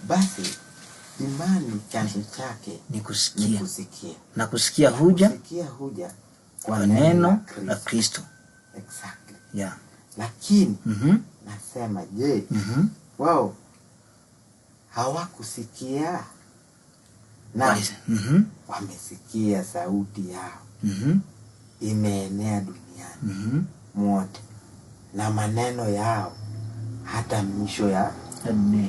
Basi imani chanzo chake ni kusikia. Na kusikia huja kwa neno la Kristo. Exactly. Yeah. Lakini nasema je, wao hawakusikia na wamesikia sauti yao imeenea duniani mwote, na maneno yao hata mwisho ya dunia.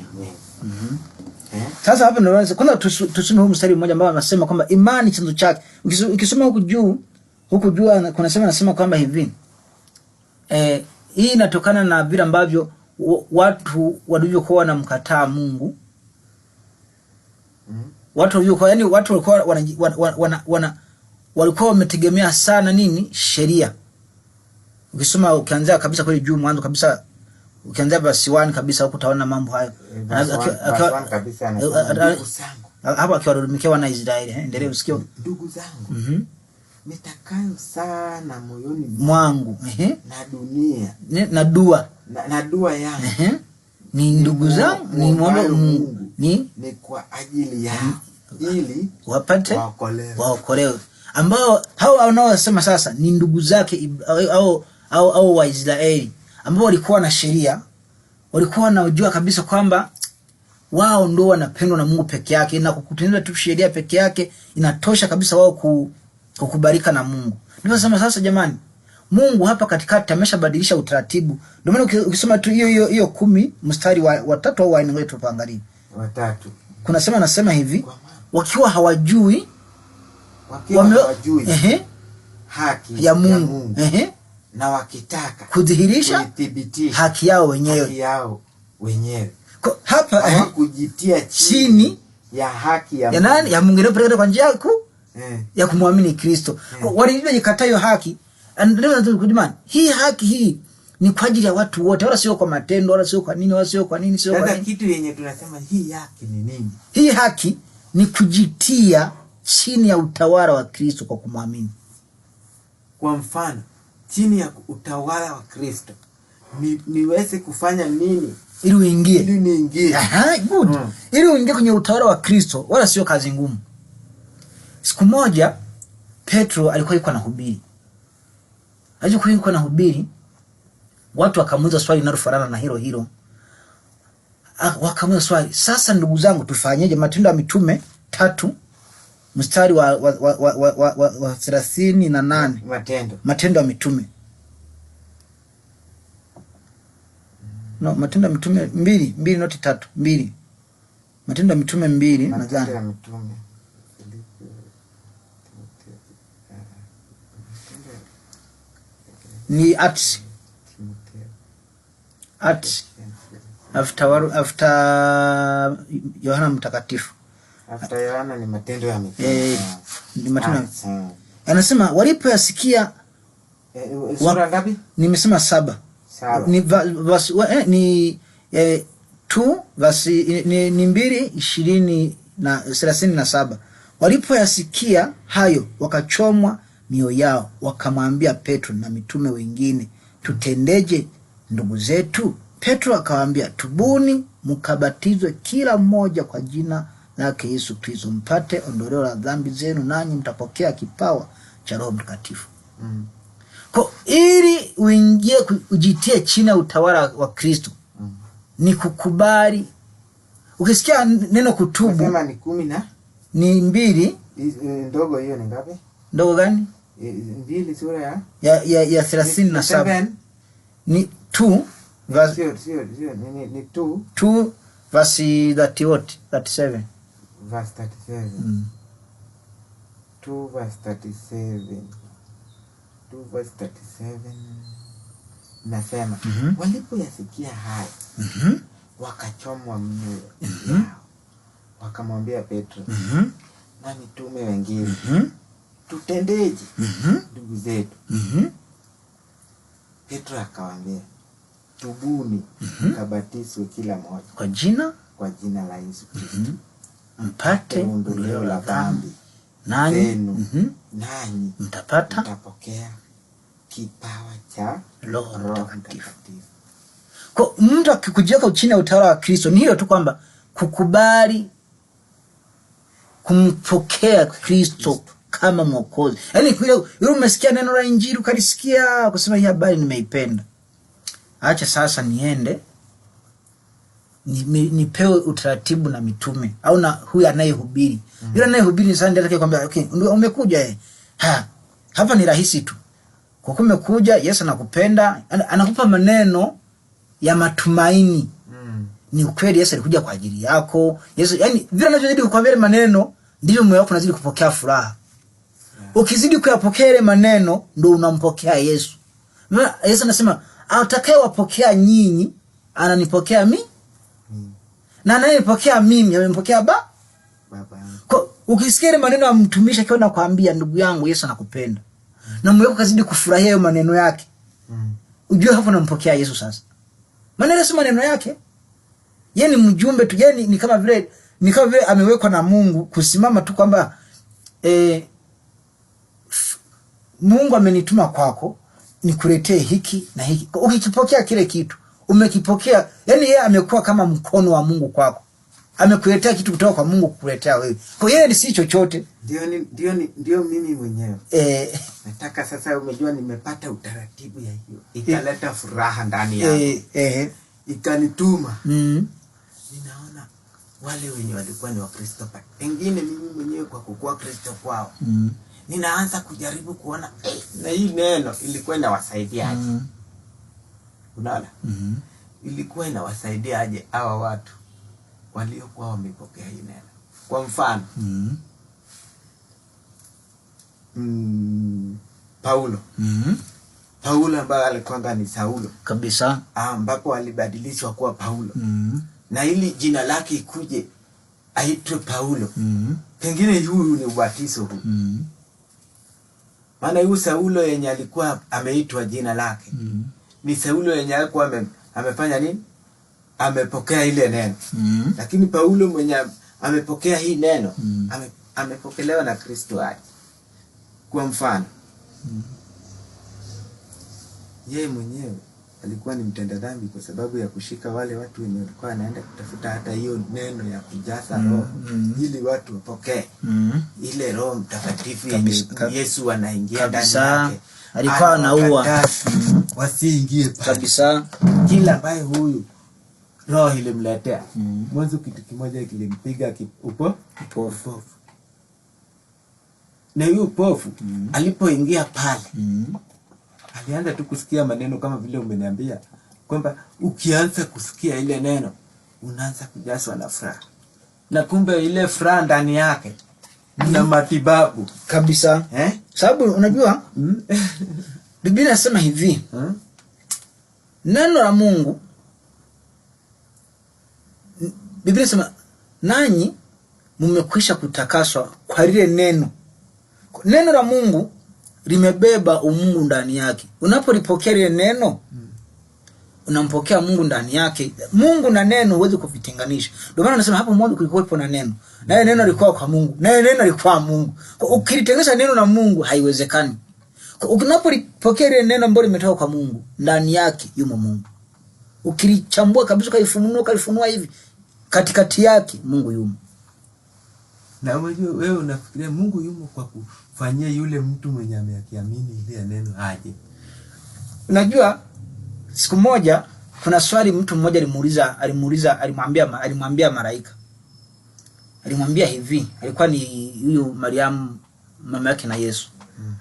Sasa hapa ndio kwanza tusome huu mstari mmoja ambao anasema kwamba imani chanzo chake. Ukisoma huku juu anasema kwamba hivi hii inatokana na vile ambavyo watu walivyokuwa wanamkataa Mungu. Watu walivyokuwa, yani watu walikuwa wametegemea sana nini? Sheria. Ukisoma ukianzia kabisa kule juu mwanzo kabisa, ukianzia verse 1 kabisa huko utaona mambo hayo. Hapa akiwarumikia wana Israeli. Endelee usikie. Ndugu zangu, nitakayo sana moyoni mwangu na dunia na dua yangu ni ndugu zangu, ni muombe Mungu ni kwa ajili ya ili wapate waokolewe. Ambao hao wanaosema sasa ni ndugu zake au Waisraeli ambao walikuwa na sheria, walikuwa wanajua kabisa kwamba wao ndio wanapendwa na Mungu peke yake, na kukutendea tu sheria peke yake inatosha kabisa wao kukubalika na Mungu. Ndio sasa jamani, Mungu hapa katikati ameshabadilisha utaratibu. Ndio maana ukisoma tu hiyo 10 mstari wa 3 au wa 4 wetu tuangalie. 3. Kuna sema nasema hivi, wakiwa hawajui haki ya Mungu. Na wakitaka kudhihirisha haki yao wenyewe. Hapa hawakujitia chini ya haki ya nani? Ya Mungu ndio kwa njia ya kumwamini Kristo. Walijikataa hiyo haki. Ndio kudimani. Hii haki hii ni kwa ajili ya watu wote, wala sio kwa matendo, wala sio kwa nini, wala sio kwa nini, sio kwa nini. Kitu yenye tunasema hii haki ni nini? Hii haki ni kujitia chini ya utawala wa Kristo kwa kumwamini. Kwa mfano, chini ya utawala wa Kristo niweze kufanya nini ili uingie? Ili niingie. Good. Ili uingie kwenye utawala wa Kristo wala sio kazi ngumu. Siku moja Petro alikuwa yuko anahubiri. Alikuwa anahubiri, watu wakamuuliza swali linalofanana na hilo. Wakamuuliza swali, sasa ndugu zangu tufanyeje? Matendo ya Mitume 3 mstari wa 38. Matendo ya Mitume. No, Matendo ya Mitume 2 not 3, 2. Matendo ya Mitume 2 nadhani. Matendo ya Mitume. Ni Acts after Yohana Mtakatifu. After Yohana ni Matendo ya Mitume. Ni Matendo. Anasema walipoyasikia sura ngapi? Nimesema 7. Ni verse ni 2 verse ni 2:20-37. Walipoyasikia hayo wakachomwa mioyo yao, wakamwambia Petro na mitume wengine, tutendeje ndugu zetu? Petro akawaambia, tubuni mkabatizwe kila mmoja kwa jina lake Yesu Kristo mpate ondoleo la dhambi zenu, nanyi mtapokea kipawa cha Roho Mtakatifu. Kwa ili uingie ujitie chini ya utawala wa Kristo ni kukubali. Ukisikia neno kutubu, nasema ni 10 na ni 2. Ndogo hiyo ni ngapi? Ndogo gani? 2 sura ya 37. Ni 2 verse sio ni 2 verse 37. Verse 37. 2 verse 37. 2 verse 37. Nasema walipoyasikia haya wakachomwa mioyo yao, wakamwambia Petro na mitume wengine, tutendeje ndugu zetu? Petro akawaambia, tubuni mkabatizwe kila mmoja kwa jina la Yesu Kristo mpate ondoleo la dhambi, nanyi mtapokea kipawa cha Roho Mtakatifu. Kwa mtu akikujiweka chini ya utawala wa Kristo, ni hiyo tu kwamba kukubali kumpokea Kristo kama Mwokozi. Yaani yule umesikia neno la Injili ukalisikia kusema hii habari nimeipenda. Acha sasa niende nipewe utaratibu na mitume au na huyu anayehubiri. Yule anayehubiri sasa ndiye atakayekwambia okay, umekuja hapa ni rahisi tu. Kwa kuwa umekuja, Yesu anakupenda, anakupa maneno ya matumaini. Ni ukweli Yesu alikuja kwa ajili yako. Yesu yani vile anavyozidi kukwambia maneno ndivyo moyo wako unazidi kupokea furaha. Ukizidi kuyapokea ile maneno ndio unampokea Yesu. Yesu anasema atakayewapokea nyinyi ananipokea mimi. Na anayepokea mimi amempokea Baba. Kwa ukisikia ile maneno ya mtumishi akiwa anakuambia ndugu yangu Yesu anakupenda. Na moyo wako kazidi kufurahia hayo maneno yake. Ujue hapo unampokea Yesu sasa. Maneno si maneno yake. Yeye ni mjumbe tu, yeye ni kama vile amewekwa na Mungu kusimama tu kwamba Mungu amenituma kwako nikuletee hiki na hiki. Ukikipokea kile kitu, umekipokea, yani yeye amekuwa kama mkono wa Mungu kwako. Amekuletea kitu kutoka kwa Mungu kukuletea wewe. Kwa yeye ni si chochote. Ndio mimi mwenyewe. Nataka sasa umejua nimepata utaratibu ya hiyo. Ikaleta furaha ndani yangu. Ikanituma. Ninaona wale wenye walikuwa ni Wakristo pengine mimi mwenyewe kwa kukua Kristo kwao. Ninaanza kujaribu kuona na hii neno ilikuwa inawasaidia aje. Unaona? Ilikuwa inawasaidia aje hawa watu waliokuwa wamepokea hii neno. Kwa mfano, Paulo. Paulo ambaye alikuwa ni Saulo kabisa, ambapo alibadilishwa kuwa Paulo. Na ili jina lake ikuje aitwe Paulo. Pengine huyu ni ubatizo huu. Maana huyu Saulo yenye alikuwa ameitwa jina lake. Ni Saulo yenye alikuwa amefanya nini? Amepokea ile neno. Lakini Paulo mwenye amepokea hii neno, amepokelewa na Kristo aje. Kwa mfano, yeye mwenyewe alikuwa ni mtenda dhambi kwa sababu ya kushika wale watu wenye walikuwa wanaenda kutafuta hata hiyo neno ya kujaza roho ili watu wapokee ile Roho Mtakatifu yenye Yesu anaingia ndani yake. Alikuwa anaua wasiingie kabisa. Kila ambaye huyu roho ilimletea mwanzo kitu kimoja kilimpiga upofu. Na huyo upofu alipoingia pale alianza tu kusikia maneno kama vile umeniambia kwamba ukianza kusikia ile neno unaanza kujazwa na furaha. Na kumbe ile furaha ndani yake na matibabu kabisa. Sababu unajua Biblia inasema hivi, neno la Mungu, Biblia inasema nanyi mmekwisha kutakaswa kwa lile neno. Neno la Mungu limebeba umungu ndani yake. Unapolipokea lile neno, unampokea Mungu ndani yake. Mungu na neno huwezi kuvitenganisha. Ndio maana nasema hapo mwanzo kulikuwa na neno. Na neno lilikuwa kwa Mungu. Na neno lilikuwa Mungu. Ukilitenganisha neno na Mungu haiwezekani. Unapolipokea lile neno ambalo limetoka kwa Mungu, ndani yake yumo Mungu. Ukilichambua kabisa kalifunua hivi, katikati yake Mungu yumo. Na wewe unafikiria Mungu yumo kwa kufanyia yule mtu mwenye amekiamini ile neno aje. Unajua siku moja kuna swali mtu mmoja alimwambia malaika. Alimwambia hivi, alikuwa ni huyu Mariamu mama yake na Yesu.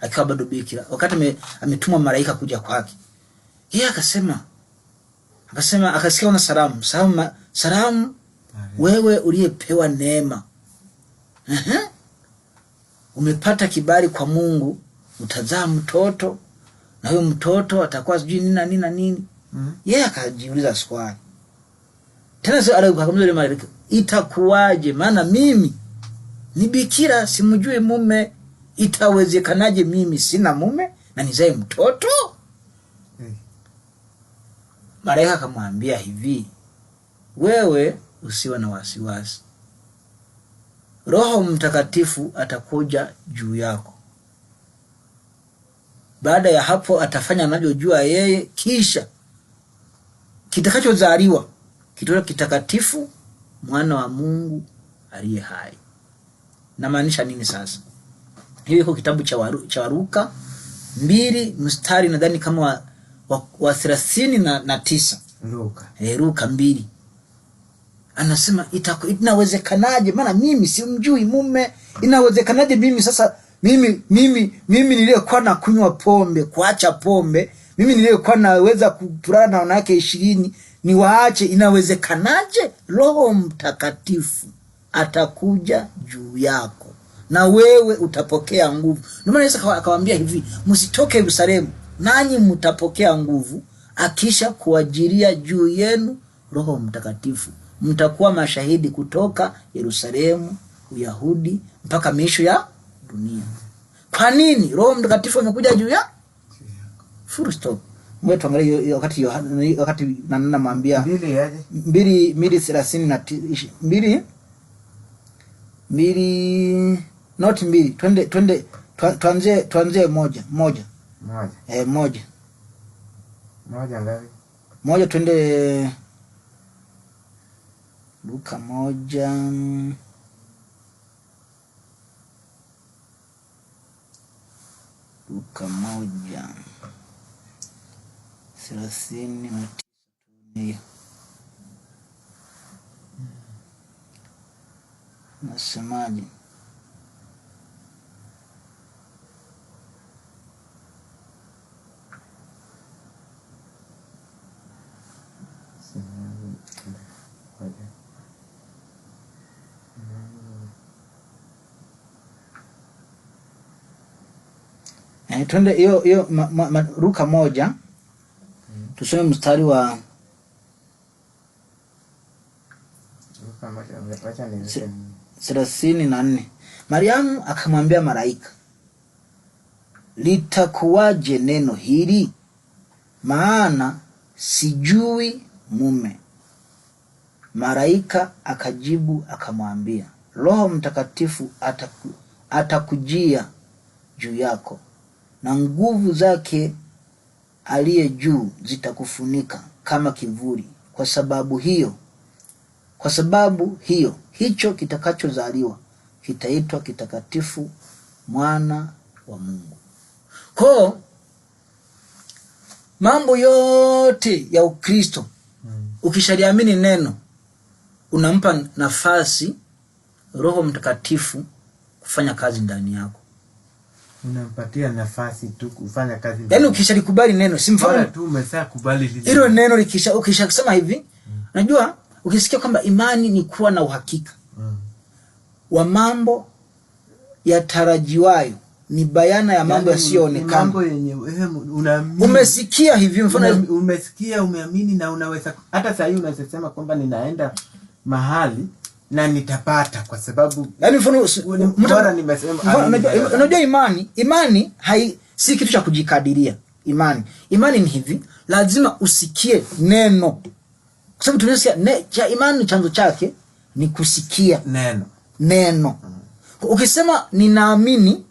Akiwa bado bikira. Wakati ametumwa malaika kuja kwake. Yeye akasema akasikia una salamu wewe uliyepewa neema. Umepata kibali kwa Mungu, utazaa mtoto na huyo mtoto atakuwa sijui nini na nini. Yeye akajiuliza swali. Tena sio akamwambia yule malaika, itakuwaje? Maana mimi ni bikira, simjui mume. Itawezekanaje mimi sina mume na nizae mtoto? Malaika akamwambia hivi, wewe usiwe na wasiwasi. Roho Mtakatifu atakuja juu yako. Baada ya hapo atafanya anavyojua yeye, kisha kitakachozaliwa kitakuwa kitakatifu mwana wa Mungu aliye hai. Na maanisha nini sasa? Hiyo iko kitabu cha Luka 2 mstari nadhani kama wa 39. Luka 2. Anasema inawezekanaje, maana mimi simjui mume, inawezekanaje mimi sasa mimi niliyekuwa na kunywa pombe, kuacha pombe, mimi niliyekuwa naweza kupurana na wanawake 20 niwaache, inawezekanaje? Roho Mtakatifu atakuja juu yako na wewe utapokea nguvu. Ndio maana Yesu akawaambia hivi, msitoke Yerusalemu, nanyi mtapokea nguvu akisha kuajiria juu yenu Roho Mtakatifu. Mtakuwa mashahidi kutoka Yerusalemu, Uyahudi, mpaka miisho ya dunia. Kwa nini Roho Mtakatifu amekuja juu ya? Full stop. Mwe tuangalie wakati nana mwambia 2:30 not 2, tuanze moja. Moja ngapi? Moja, twende Luka 1. Luka 1:39. Nasemaje? Twende hiyo Luka 1. Tusome mstari wa 34. Mariamu akamwambia malaika, litakuwaje neno hili? Maana sijui mume. Malaika akajibu akamwambia, Roho Mtakatifu atakujia juu yako, na nguvu zake aliye juu zitakufunika kama kivuli. Kwa sababu hiyo hicho kitakachozaliwa kitaitwa kitakatifu, mwana wa Mungu. Kwa mambo yote ya Ukristo, ukishaliamini neno, unampa nafasi Roho Mtakatifu kufanya kazi ndani yako. Unampatia nafasi tu kufanya kazi. Yaani ukishalikubali neno, si mfano tu umeshakubali hilo neno, ukishasema hivi, unajua ukisikia kwamba imani ni kuwa na uhakika wa mambo yatarajiwayo, ni bayana ya mambo yasiyoonekana. Mambo yenye unaamini. Umesikia hivi, mfano umesikia, umeamini, na unaweza hata sasa hivi unasema kwamba ninaenda mahali na nitapata, kwa sababu yaani mfano bora nimesema. Unajua imani si kitu cha kujikadiria. Imani ni hivi, lazima usikie neno, kwa sababu tunasikia cha imani, chanzo chake ni kusikia neno. Ukisema ninaamini,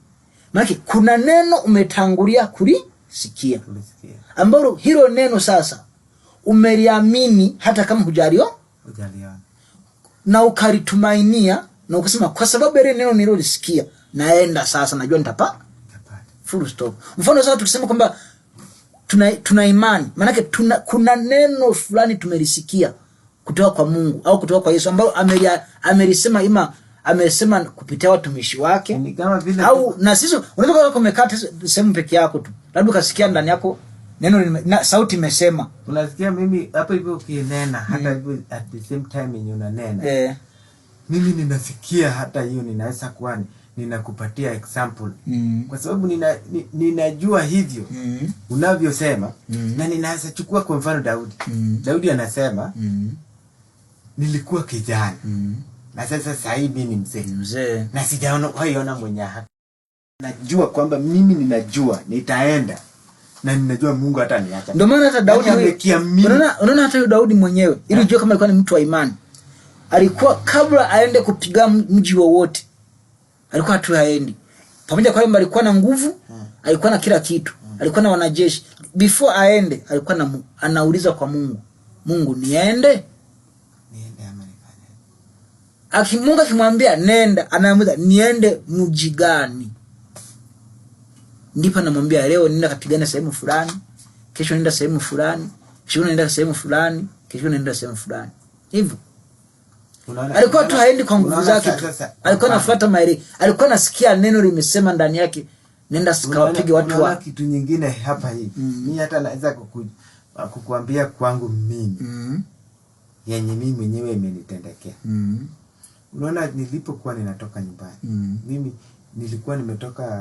maana kuna neno umetangulia kulisikia, ambalo hilo neno sasa umeliamini hata kama hujaliona, na ukalitumainia, na ukasema kwa sababu ile neno nililosikia, naenda sasa, najua nitapata. Full stop. Mfano sasa tukisema kwamba tuna imani, maana yake kuna neno fulani tumelisikia kutoka kwa Mungu au kutoka kwa Yesu, ambao amelisema amesema kupitia watumishi wake. Ni kama vile au na sisi unaweza kumekata sehemu peke yako tu, labda ukasikia ndani yako neno na sauti imesema. Unasikia mimi hapo hivyo ukinena, hata hivyo at the same time yenye unanena. Mimi ninafikia hata hiyo ninaweza kuwa ninakupatia example. Kwa sababu ninajua hivyo unavyosema, na ninaweza chukua kwa mfano Daudi. Daudi anasema nilikuwa kijana na sasa hivi ni mzee na sijaona mwenye haki. Najua kwamba mimi ninajua nitaenda, na ninajua Mungu hata niacha. Ndio maana hata Daudi unaona hata Daudi mwenyewe ili ujue kama alikuwa ni mtu wa imani, alikuwa kabla aende kupiga mji wowote, alikuwa tu haendi. Pamoja kwa hiyo alikuwa na nguvu, alikuwa na kila kitu, alikuwa na wanajeshi. Before aende alikuwa anauliza kwa Mungu, niende ama nifanye? Mungu akimwambia nenda, anamuuliza niende mji gani? Ndipo anamwambia leo nenda kapigana sehemu fulani, kesho nenda sehemu fulani, kesho nenda sehemu fulani, kesho nenda sehemu fulani. Hivyo. Alikuwa tu haendi kwa nguvu zake. Alikuwa anafuata maelekezo. Alikuwa anasikia neno limesema ndani yake, nenda sikawapige watu wa kitu nyingine hapa hivi. Mimi hata naweza kukuambia kwangu mimi. Yenye mimi mwenyewe imenitendekea. Unaona nilipokuwa ninatoka nyumbani. Mimi nilikuwa nimetoka